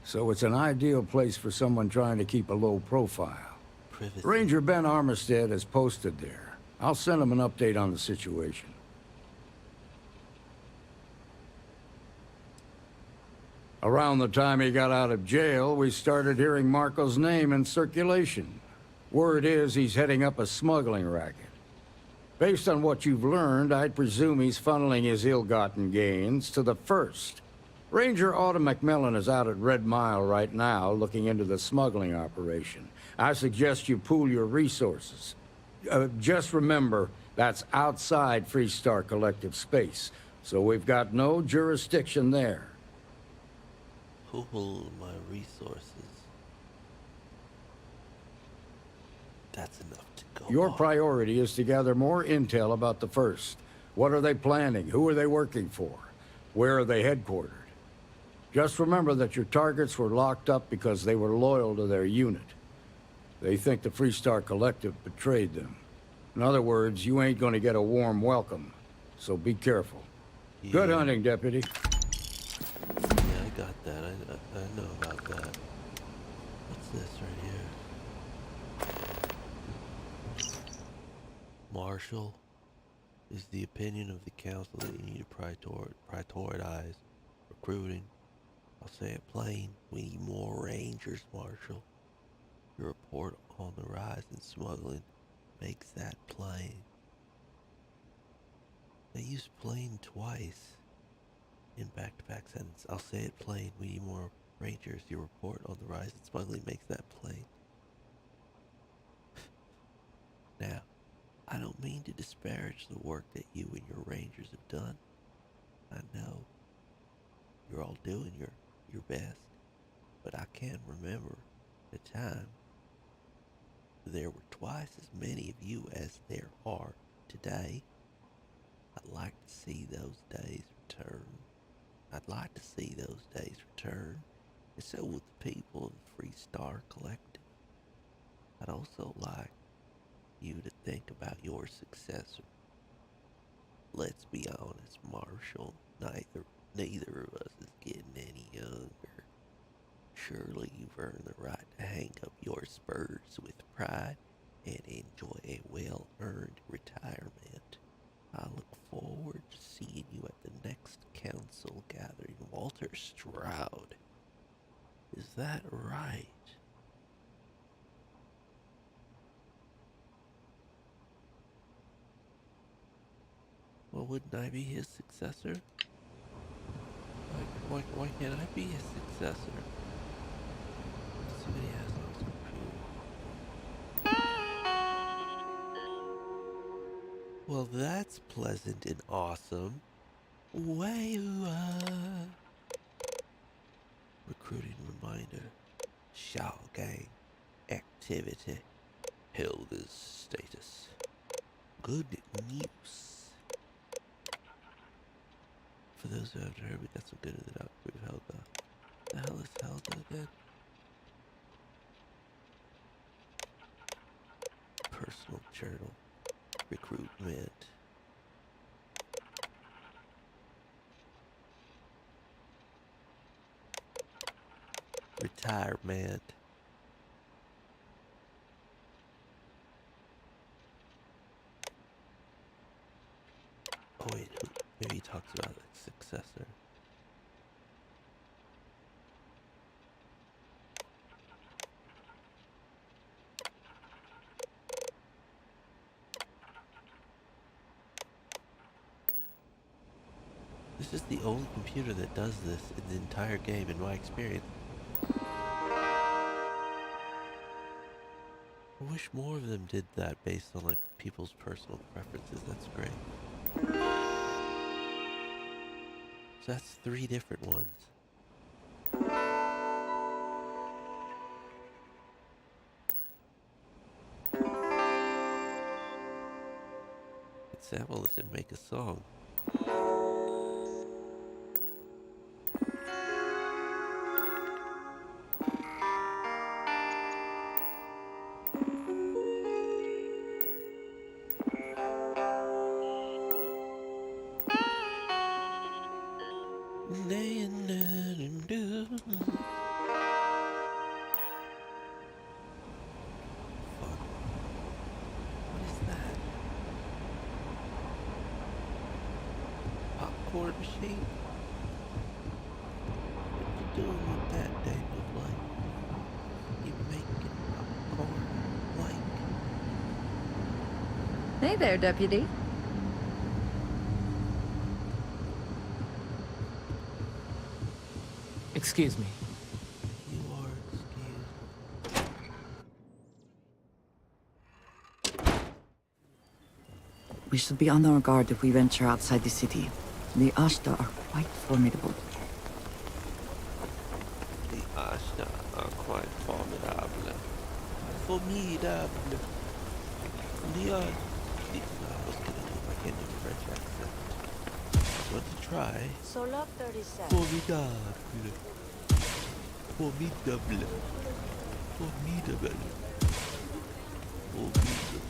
so it's an ideal place for someone trying to keep a low profile. Privacy. Ranger Ben Armistead has posted there. I'll send him an update on the situation. Around the time he got out of jail, we started hearing Marco's name in circulation. Word is he's heading up a smuggling racket. Based on what you've learned, I'd presume he's funneling his ill-gotten gains to the First. Ranger Autumn McMillan is out at Red Mile right now looking into the smuggling operation. I suggest you pool your resources. Just remember, that's outside Freestar Collective space, so we've got no jurisdiction there. Pool my resources. That's enough to go Your on. priority is to gather more intel about the First. What are they planning? Who are they working for? Where are they headquartered? Just remember that your targets were locked up because they were loyal to their unit. They think the Freestar Collective betrayed them. In other words, you ain't gonna get a warm welcome, so be careful. Yeah. Good hunting, Deputy. Yeah, I got that. I know about that. What's this right here? Marshal, is the opinion of the council that you need to prioritize recruiting. I'll say it plain. We need more Rangers, Marshal. Your report on the rise in smuggling makes that plain. They use plain twice in back-to-back sentence. I'll say it plain. We need more rangers. Your report on the rise in smuggling makes that plain. Now, I don't mean to disparage the work that you and your rangers have done. I know you're all doing your best, but I can remember the time there were twice as many of you as there are today. I'd like to see those days return. I'd like to see those days return, and so would the people of the Free Star Collective. I'd also like you to think about your successor. Let's be honest, Marshall, neither of us is getting any younger. Surely you've earned the right to hang up your spurs with pride and enjoy a well-earned retirement. I look forward to seeing you at the next council gathering. Walter Stroud. Is that right? Well, wouldn't I be his successor? Why can't I be his successor? Let's see what he has on his computer. Well, that's pleasant and awesome. Well, recruiting reminder. Shaw Gang activity. Hilda's status. Good news. For those who haven't heard, we got some good in the doctor of Helga. The hell is Helga again? Personal journal. Recruitment. Retirement. Oh wait, maybe he talks about the successor. This is the only computer that does this in the entire game, in my experience. I wish more of them did that based on like people's personal preferences. That's great. So that's 3 different ones. Sample this and make a song. Popcorn machine? What you doing with that, David Blake? You making popcorn like? Hey there, Deputy. Excuse me. You are excused. We should be on our guard if we venture outside the city. The Ashta are quite formidable. The Ashta are quite formidable. Formidable. Leon. I was gonna do my Indian French accent. Want to try? Solar 37. Formidable. Formidable. Formidable. Formidable.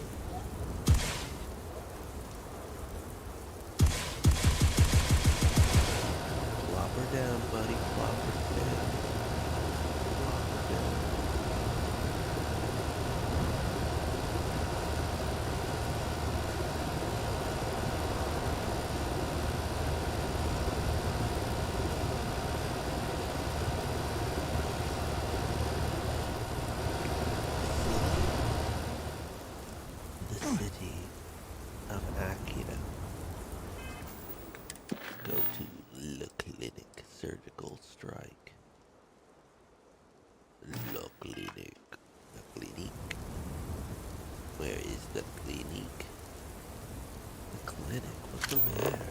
Flop her down, buddy. Flop her down. Flop her down. of Akira. Go to the clinic. Surgical strike. The clinic. The clinic. Where is the clinic? The clinic. What's over there?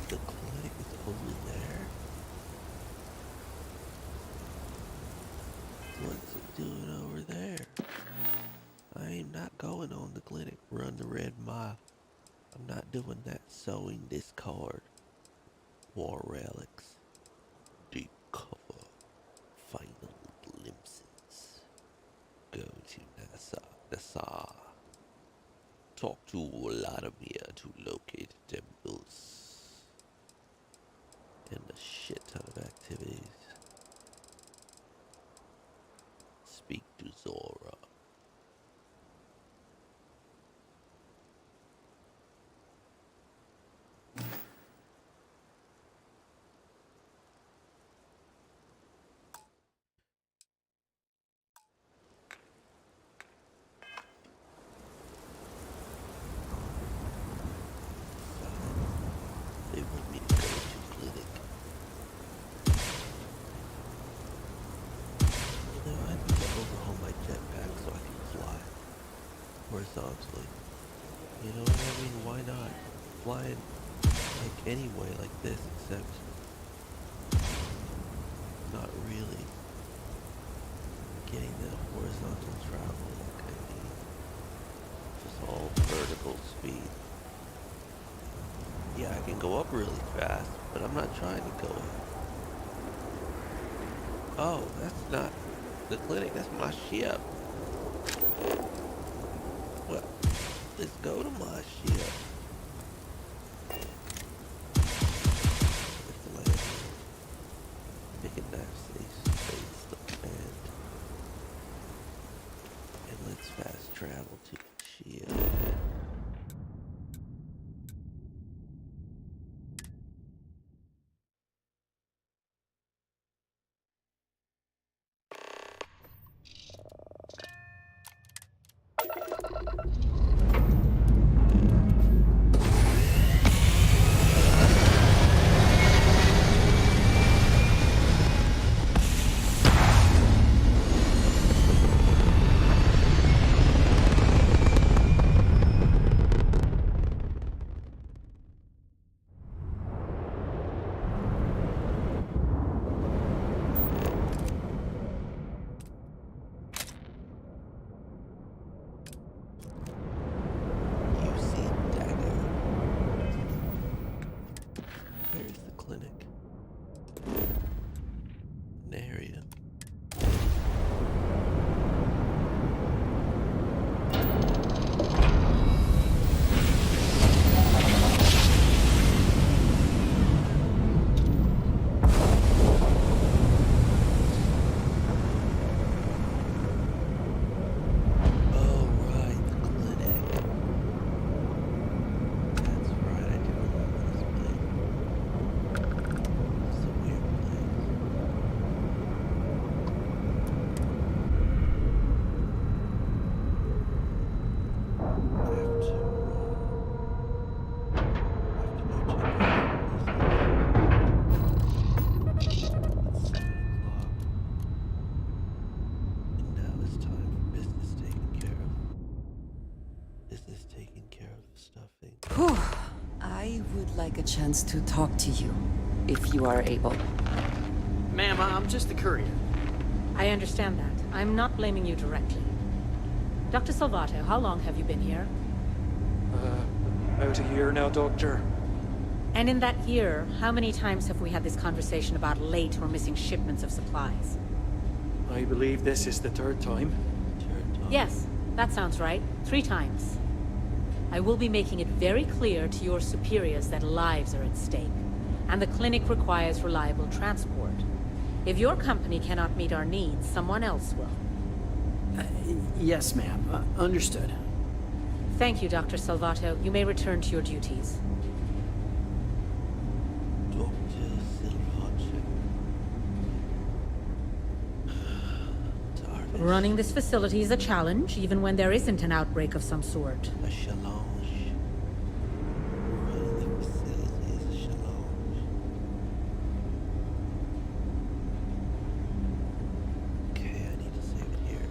The clinic is over there? What's it doing over there? I am not going on the clinic. Run the red mile. I'm not doing that. Sewing discard. War relics. Deep cover. Final glimpses. Go to NASA. Talk to Vladimir to locate temples. And a shit ton of activities. Speak to Zora. They want me to go to clinic. You know, I need to overhaul my jetpack so I can fly horizontally. You know what I mean? Why not? Flying like anyway like this, except not really getting that horizontal travel like I need. Just all vertical speed. Yeah, I can go up really fast, but I'm not trying to go up. Oh, that's not the clinic, that's my ship. Well, let's go to my ship. Let's land. Make a nice space to land. And let's fast travel to the ship. Where's the clinic? An area. Whew. I would like a chance to talk to you, if you are able. Ma'am, I'm just the courier. I understand that. I'm not blaming you directly. Dr. Salvato, how long have you been here? About a year now, Doctor. And in that year, how many times have we had this conversation about late or missing shipments of supplies? I believe this is the third time. Yes, that sounds right. 3 times. I will be making it very clear to your superiors that lives are at stake, and the clinic requires reliable transport. If your company cannot meet our needs, someone else will. Yes, ma'am. Understood. Thank you, Dr. Salvato. You may return to your duties. Running this facility is a challenge, even when there isn't an outbreak of some sort. A challenge. Running the facility is a challenge. Okay, I need to save it here.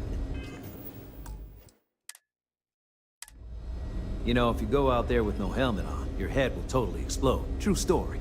You know, if you go out there with no helmet on, your head will totally explode. True story.